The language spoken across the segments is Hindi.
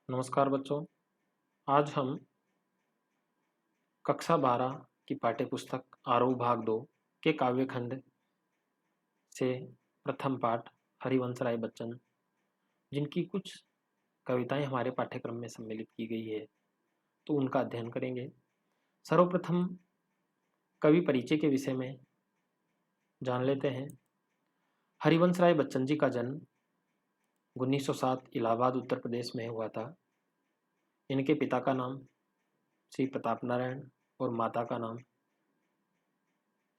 नमस्कार बच्चों। आज हम कक्षा 12 की पाठ्यपुस्तक आरोह भाग 2 के काव्यखंड से प्रथम पाठ हरिवंश राय बच्चन जिनकी कुछ कविताएं हमारे पाठ्यक्रम में सम्मिलित की गई है, तो उनका अध्ययन करेंगे। सर्वप्रथम कवि परिचय के विषय में जान लेते हैं। हरिवंश राय बच्चन जी का जन्म 1907 इलाहाबाद उत्तर प्रदेश में हुआ था। इनके पिता का नाम श्री प्रताप नारायण और माता का नाम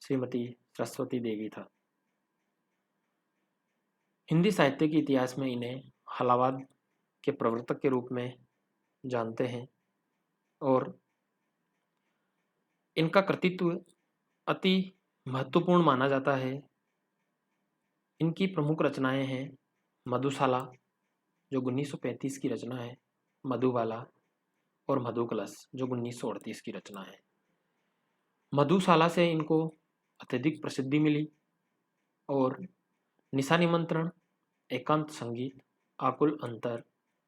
श्रीमती सरस्वती देवी था। हिंदी साहित्य के इतिहास में इन्हें हलावाद के प्रवर्तक के रूप में जानते हैं और इनका कृतित्व अति महत्वपूर्ण माना जाता है। इनकी प्रमुख रचनाएं हैं मधुशाला, जो 1935 की रचना है, मधुबाला और मधुकलश, जो 1938 की रचना है। मधुशाला से इनको अत्यधिक प्रसिद्धि मिली और निशा निमंत्रण, एकांत संगीत, आकुल अंतर,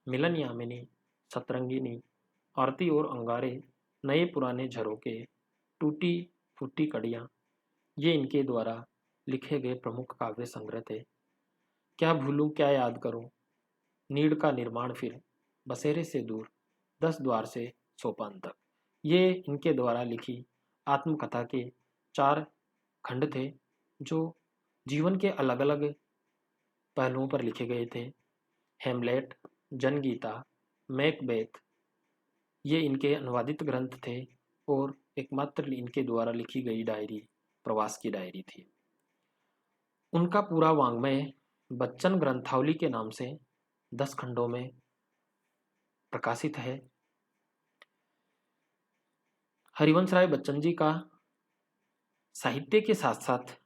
मिलन यामिनी, सतरंगिनी, आरती और अंगारे, नए पुराने झरोके, टूटी फूटी कड़ियाँ, ये इनके द्वारा लिखे गए प्रमुख काव्य संग्रह थे। क्या भूलूं क्या याद करूं, नीड़ का निर्माण फिर, बसेरे से दूर, 10 द्वार से सोपान तक, ये इनके द्वारा लिखी आत्मकथा के 4 खंड थे, जो जीवन के अलग अलग पहलुओं पर लिखे गए थे। हेमलेट, जनगीता, मैकबेथ, ये इनके अनुवादित ग्रंथ थे और एकमात्र इनके द्वारा लिखी गई डायरी प्रवास की डायरी थी। उनका पूरा वाङ्मय बच्चन ग्रंथावली के नाम से 10 खंडों में प्रकाशित है। हरिवंश राय बच्चन जी का साहित्य के साथ साथ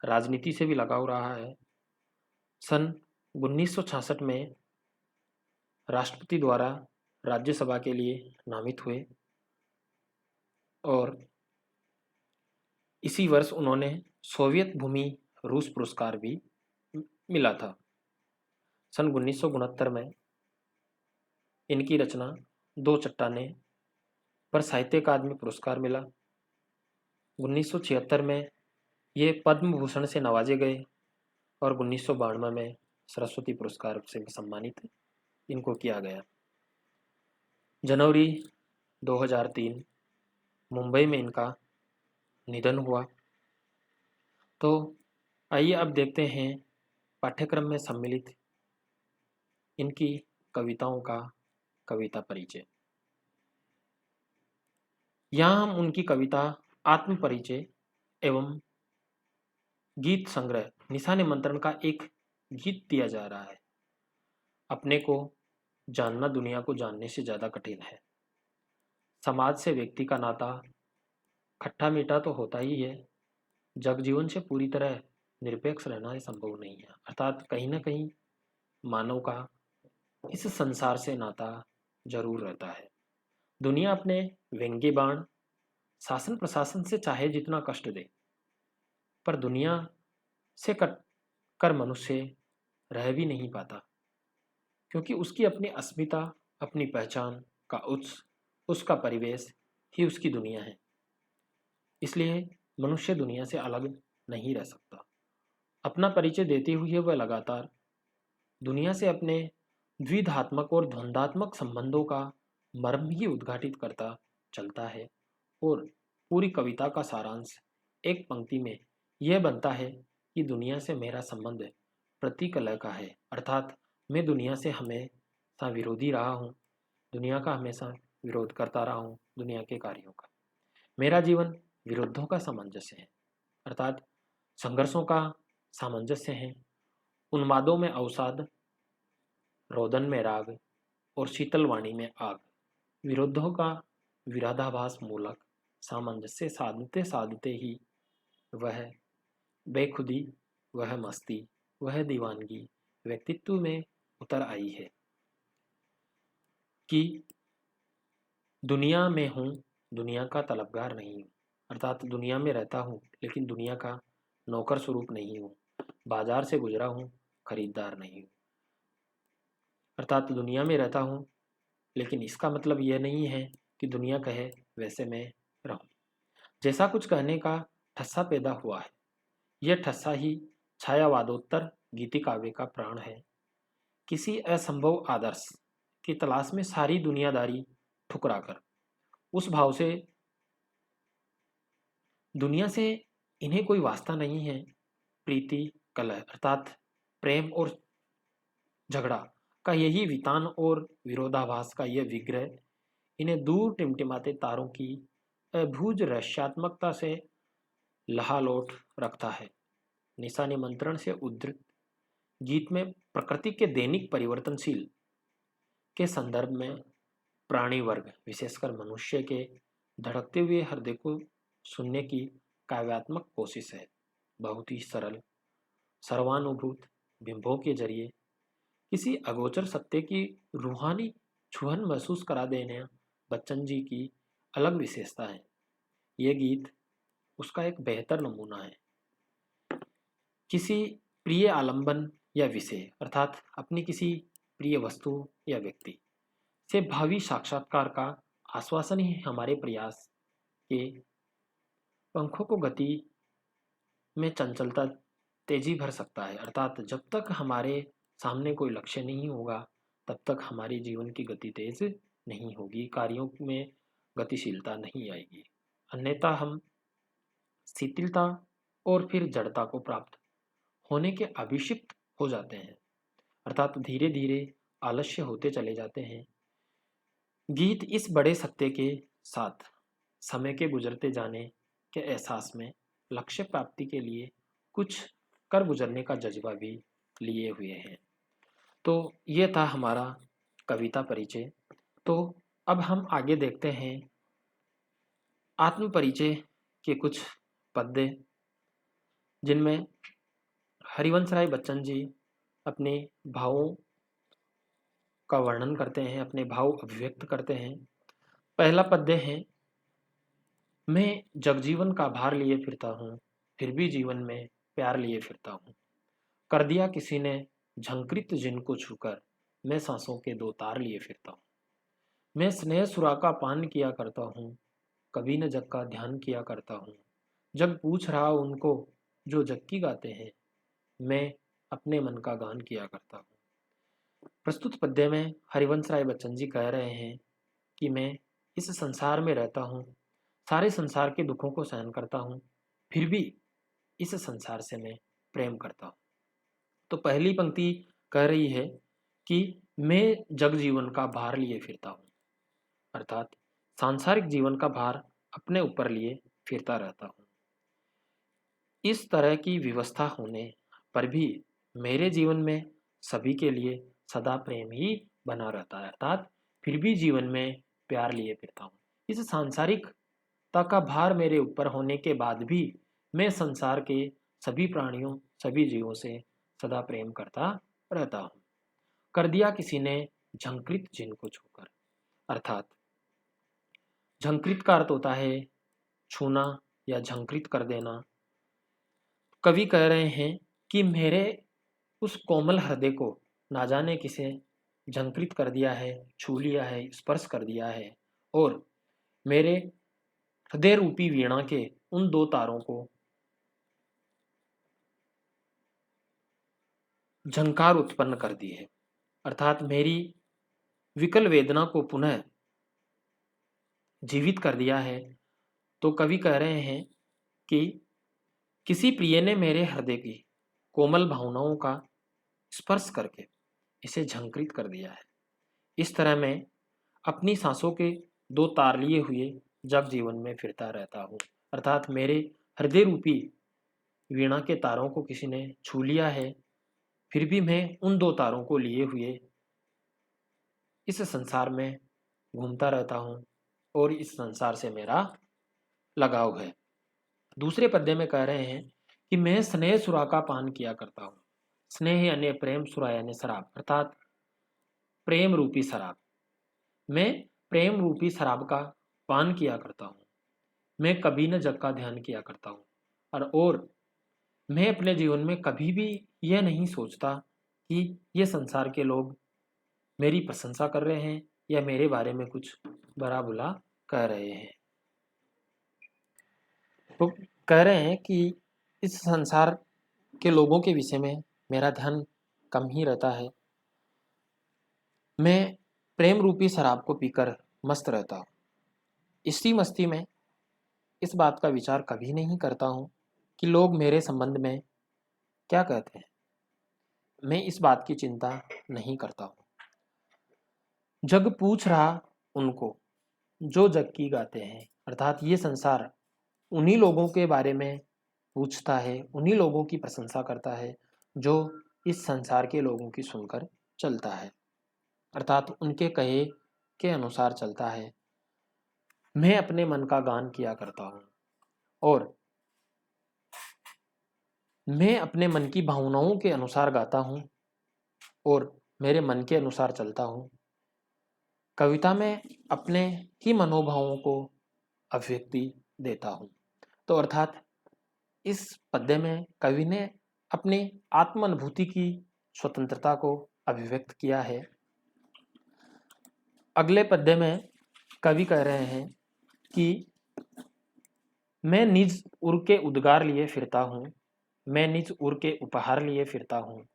राजनीति से भी लगाव रहा है। सन 1966 में राष्ट्रपति द्वारा राज्यसभा के लिए नामित हुए और इसी वर्ष उन्होंने सोवियत भूमि रूस पुरस्कार भी मिला था। सन 1969 में इनकी रचना दो चट्टानें पर साहित्य अकादमी पुरस्कार मिला। 1976 में ये पद्म भूषण से नवाजे गए और 1992 में सरस्वती पुरस्कार से सम्मानित इनको किया गया। जनवरी 2003 मुंबई में इनका निधन हुआ। तो आइए अब देखते हैं पाठ्यक्रम में सम्मिलित इनकी कविताओं का कविता परिचय। यहाँ हम उनकी कविता आत्म परिचय एवं गीत संग्रह निशा निमंत्रण का एक गीत दिया जा रहा है। अपने को जानना दुनिया को जानने से ज्यादा कठिन है। समाज से व्यक्ति का नाता खट्टा मीठा तो होता ही है, जग जीवन से पूरी तरह निरपेक्ष रहना संभव नहीं है। अर्थात कहीं ना कहीं मानव का इस संसार से नाता जरूर रहता है। दुनिया अपने व्यंग्य बाण, शासन प्रशासन से चाहे जितना कष्ट दे, पर दुनिया से कट कर मनुष्य रह भी नहीं पाता, क्योंकि उसकी अपनी अस्मिता, अपनी पहचान का उसका परिवेश ही उसकी दुनिया है। इसलिए मनुष्य दुनिया से अलग नहीं रह सकता। अपना परिचय देते हुए वह लगातार दुनिया से अपने द्विधात्मक और द्वंद्वात्मक संबंधों का मर्म ही उद्घाटित करता चलता है और पूरी कविता का सारांश एक पंक्ति में यह बनता है कि दुनिया से मेरा संबंध प्रतिकलह का है। अर्थात मैं दुनिया से हमेशा विरोधी रहा हूँ, दुनिया का हमेशा विरोध करता रहा हूँ, दुनिया के कार्यों का। मेरा जीवन विरुद्धों का सामंजस्य है, अर्थात संघर्षों का सामंजस्य है। उन्मादों में अवसाद, रोदन में राग और शीतल वाणी में आग, विरुद्धों का विरोधाभास मूलक सामंजस्य साधते साधते ही वह बेखुदी, वह मस्ती, वह दीवानगी व्यक्तित्व में उतर आई है कि दुनिया में हूँ, दुनिया का तलबगार नहीं हूँ। अर्थात दुनिया में रहता हूँ लेकिन दुनिया का नौकर स्वरूप नहीं हूँ, बाजार से गुजरा हूँ, खरीदार नहीं हूँ। अर्थात दुनिया में रहता हूँ, लेकिन इसका मतलब यह नहीं है कि दुनिया कहे वैसे मैं रहूं। जैसा कुछ कहने का ठस्सा पैदा हुआ है, यह ठस्सा ही छायावादोत्तर गीति काव्य का प्राण है। किसी असंभव आदर्श की तलाश में सारी दुनियादारी ठुकराकर उस भाव से दुनिया से इन्हें कोई वास्ता नहीं है, प्रीति कलह अर्थात प्रेम और झगड़ा का यही वितान और विरोधाभास का यह विग्रह इन्हें दूर टिमटिमाते तारों की अभूज रहस्यात्मकता से लहालोट रखता है। निशा निमंत्रण से उद्धृत गीत में प्रकृति के दैनिक परिवर्तनशील के संदर्भ में प्राणी वर्ग विशेषकर मनुष्य के धड़कते हुए हृदय को सुनने की काव्यात्मक कोशिश है। बहुत ही सरल सर्वानुभूत बिंबों के जरिए किसी अगोचर सत्य की रूहानी छुहन महसूस करा देने बच्चन जी की अलग विशेषता है। यह गीत उसका एक बेहतर नमूना है। किसी प्रिय आलंबन या विषय अर्थात अपनी किसी प्रिय वस्तु या व्यक्ति से भावी साक्षात्कार का आश्वासन ही हमारे प्रयास के पंखों को गति में चंचलता तेजी भर सकता है। अर्थात जब तक हमारे सामने कोई लक्ष्य नहीं होगा, तब तक हमारी जीवन की गति तेज नहीं होगी, कार्यों में गतिशीलता नहीं आएगी। अन्यथा हम शिथिलता और फिर जड़ता को प्राप्त होने के अभिषिक्त हो जाते हैं, अर्थात धीरे धीरे आलस्य होते चले जाते हैं। गीत इस बड़े सत्य के साथ समय के गुजरते जाने के एहसास में लक्ष्य प्राप्ति के लिए कुछ कर गुजरने का जज्बा भी लिए हुए हैं। तो ये था हमारा कविता परिचय। तो अब हम आगे देखते हैं आत्म परिचय के कुछ पद्य, जिनमें हरिवंश राय बच्चन जी अपने भावों का वर्णन करते हैं, अपने भाव अभिव्यक्त करते हैं। पहला पद्य है, मैं जगजीवन का भार लिए फिरता हूँ, फिर भी जीवन में प्यार लिए फिरता हूँ। कर दिया किसी ने झंकृत जिनको छूकर, मैं सांसों के दो तार लिए फिरता हूँ। मैं स्नेह सुरा का पान किया करता हूँ, कभी न जग का ध्यान किया करता हूँ। जग पूछ रहा उनको जो जग की गाते हैं, मैं अपने मन का गान किया करता हूँ। प्रस्तुत पद्य में हरिवंश राय बच्चन जी कह रहे हैं कि मैं इस संसार में रहता हूँ, सारे संसार के दुखों को सहन करता हूँ, फिर भी इस संसार से मैं प्रेम करता हूँ। तो पहली पंक्ति कह रही है कि मैं जग जीवन का भार लिए फिरता हूँ, अर्थात सांसारिक जीवन का भार अपने ऊपर लिए फिरता रहता हूँ। इस तरह की व्यवस्था होने पर भी मेरे जीवन में सभी के लिए सदा प्रेम ही बना रहता है, अर्थात फिर भी जीवन में प्यार लिए फिरता हूँ। इस सांसारिकता का भार मेरे ऊपर होने के बाद भी मैं संसार के सभी प्राणियों, सभी जीवों से सदा प्रेम करता रहता हूँ। कर दिया किसी ने झंकृत जिनको छूकर, अर्थात झंकृत का अर्थ होता है छूना या झंकृत कर देना। कवि कह रहे हैं कि मेरे उस कोमल हृदय को ना जाने किसे झंकृत कर दिया है, छू लिया है, स्पर्श कर दिया है, और मेरे हृदय रूपी वीणा के उन दो तारों को झंकार उत्पन्न कर दी है, अर्थात मेरी विकल वेदना को पुनः जीवित कर दिया है। तो कवि कह रहे हैं कि किसी प्रिय ने मेरे हृदय की कोमल भावनाओं का स्पर्श करके इसे झंकृत कर दिया है। इस तरह मैं अपनी सांसों के दो तार लिए हुए जग जीवन में फिरता रहता हूँ, अर्थात मेरे हृदय रूपी वीणा के तारों को किसी ने छू लिया है, फिर भी मैं उन दो तारों को लिए हुए इस संसार में घूमता रहता हूँ और इस संसार से मेरा लगाव है। दूसरे पद्य में कह रहे हैं कि मैं स्नेह सुरा का पान किया करता हूँ। स्नेह यानी प्रेम, सुरा यानी शराब, अर्थात प्रेम रूपी शराब। मैं प्रेम रूपी शराब का पान किया करता हूँ। मैं कभी न जग का ध्यान किया करता हूँ, और मैं अपने जीवन में कभी भी यह नहीं सोचता कि ये संसार के लोग मेरी प्रशंसा कर रहे हैं या मेरे बारे में कुछ बुरा भला कह रहे हैं। तो कह रहे हैं कि इस संसार के लोगों के विषय में मेरा ध्यान कम ही रहता है। मैं प्रेम रूपी शराब को पीकर मस्त रहता हूँ। इसी मस्ती में इस बात का विचार कभी नहीं करता हूँ कि लोग मेरे संबंध में क्या कहते हैं। मैं इस बात की चिंता नहीं करता हूँ। जग पूछ रहा उनको जो जग की गाते हैं, अर्थात ये संसार उन्हीं लोगों के बारे में पूछता है, उन्हीं लोगों की प्रशंसा करता है जो इस संसार के लोगों की सुनकर चलता है, अर्थात उनके कहे के अनुसार चलता है। मैं अपने मन का गान किया करता हूँ और मैं अपने मन की भावनाओं के अनुसार गाता हूँ और मेरे मन के अनुसार चलता हूँ। कविता में अपने ही मनोभावों को अभिव्यक्ति देता हूँ। तो अर्थात इस पद्य में कवि ने अपनी आत्म अनुभूति की स्वतंत्रता को अभिव्यक्त किया है। अगले पद्य में कवि कह रहे हैं कि मैं निज उर के उद्गार लिए फिरता हूँ, मैं निज उर के उपहार लिए फिरता हूँ।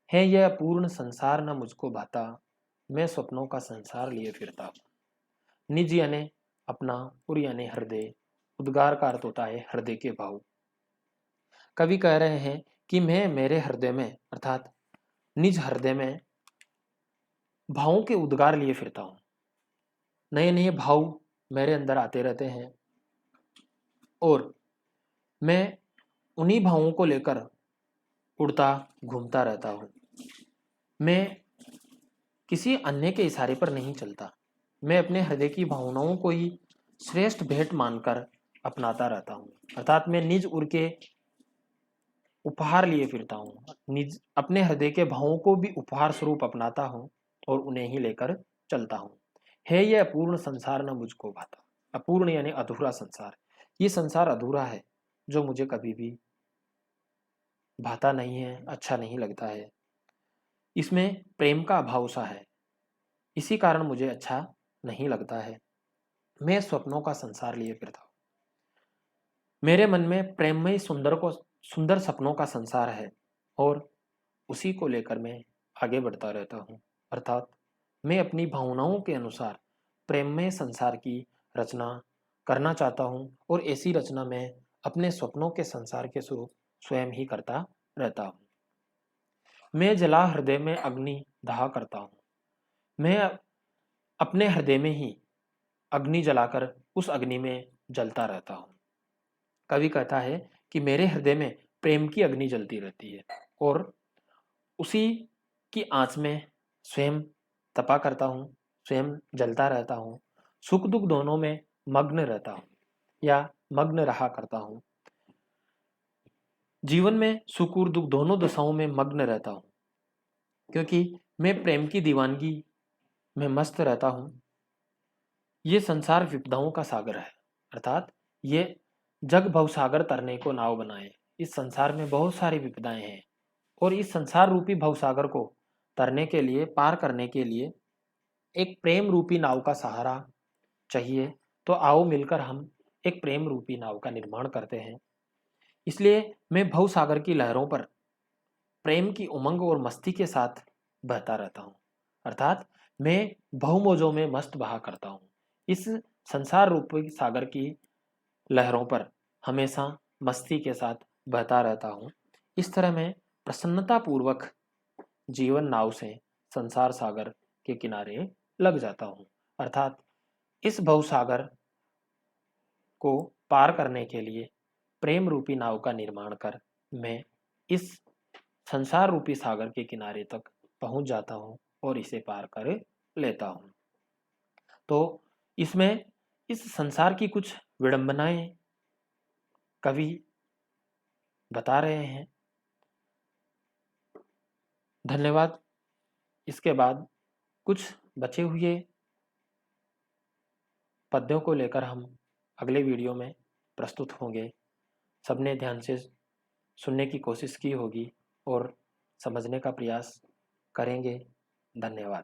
है यह अपूर्ण संसार न मुझको भाता, मैं स्वप्नों का संसार लिए फिरता हूँ। निज यानी अपना, उर यानी हृदय, उद्गार का अर्थ होता है हृदय के भाव। कवि कह रहे हैं कि मैं मेरे हृदय में अर्थात निज हृदय में भावों के उद्गार लिए फिरता हूँ। नए नए भाव मेरे अंदर आते रहते हैं और मैं उन्हीं भावों को लेकर उड़ता घूमता रहता हूँ। मैं किसी अन्य के इशारे पर नहीं चलता। मैं अपने हृदय की भावनाओं को ही श्रेष्ठ भेंट मानकर अपनाता रहता हूँ। अर्थात मैं निज उर के उपहार लिए फिरता हूँ, निज अपने हृदय के भावों को भी उपहार स्वरूप अपनाता हूँ और उन्हें ही लेकर चलता हूँ। है यह अपूर्ण संसार न मुझको भाता। अपूर्ण यानी अधूरा संसार। ये संसार अधूरा है जो मुझे कभी भी भाता नहीं है, अच्छा नहीं लगता है। इसमें प्रेम का अभाव सा है, इसी कारण मुझे अच्छा नहीं लगता है। मैं स्वप्नों का संसार लिए फिरता हूँ। मेरे मन में प्रेममय सुंदर सपनों का संसार है और उसी को लेकर मैं आगे बढ़ता रहता हूँ। अर्थात मैं अपनी भावनाओं के अनुसार प्रेममय संसार की रचना करना चाहता हूँ और ऐसी रचना मैं अपने स्वप्नों के संसार के स्वरूप स्वयं ही करता रहता हूँ। मैं जला हृदय में अग्नि दाह करता हूँ। मैं अपने हृदय में ही अग्नि जलाकर उस अग्नि में जलता रहता हूँ। कवि कहता है कि मेरे हृदय में प्रेम की अग्नि जलती रहती है और उसी की आंच में स्वयं तपा करता हूँ, स्वयं जलता रहता हूँ। सुख दुख दोनों में मग्न रहता हूँ या मग्न रहा करता हूँ। जीवन में सुख और दुख दोनों दशाओं में मग्न रहता हूँ क्योंकि मैं प्रेम की दीवानगी में मस्त रहता हूँ। ये संसार विपदाओं का सागर है, अर्थात ये जग भवसागर तरने को नाव बनाए। इस संसार में बहुत सारी विपदाएं हैं और इस संसार रूपी भवसागर को तरने के लिए, पार करने के लिए एक प्रेम रूपी नाव का सहारा चाहिए। तो आओ मिलकर हम एक प्रेम रूपी नाव का निर्माण करते हैं। इसलिए मैं भवसागर की लहरों पर प्रेम की उमंग और मस्ती के साथ बहता रहता हूँ। अर्थात मैं बहुमोजों में मस्त बहा करता हूँ। इस संसार रूपी सागर की लहरों पर हमेशा मस्ती के साथ बहता रहता हूँ। इस तरह मैं प्रसन्नता पूर्वक जीवन नाव से संसार सागर के किनारे लग जाता हूँ। अर्थात इस भवसागर को पार करने के लिए प्रेम रूपी नाव का निर्माण कर मैं इस संसार रूपी सागर के किनारे तक पहुंच जाता हूं और इसे पार कर लेता हूं। तो इसमें इस संसार की कुछ विडंबनाएं कवि बता रहे हैं। धन्यवाद। इसके बाद कुछ बचे हुए पद्यों को लेकर हम अगले वीडियो में प्रस्तुत होंगे। सबने ध्यान से सुनने की कोशिश की होगी और समझने का प्रयास करेंगे। धन्यवाद।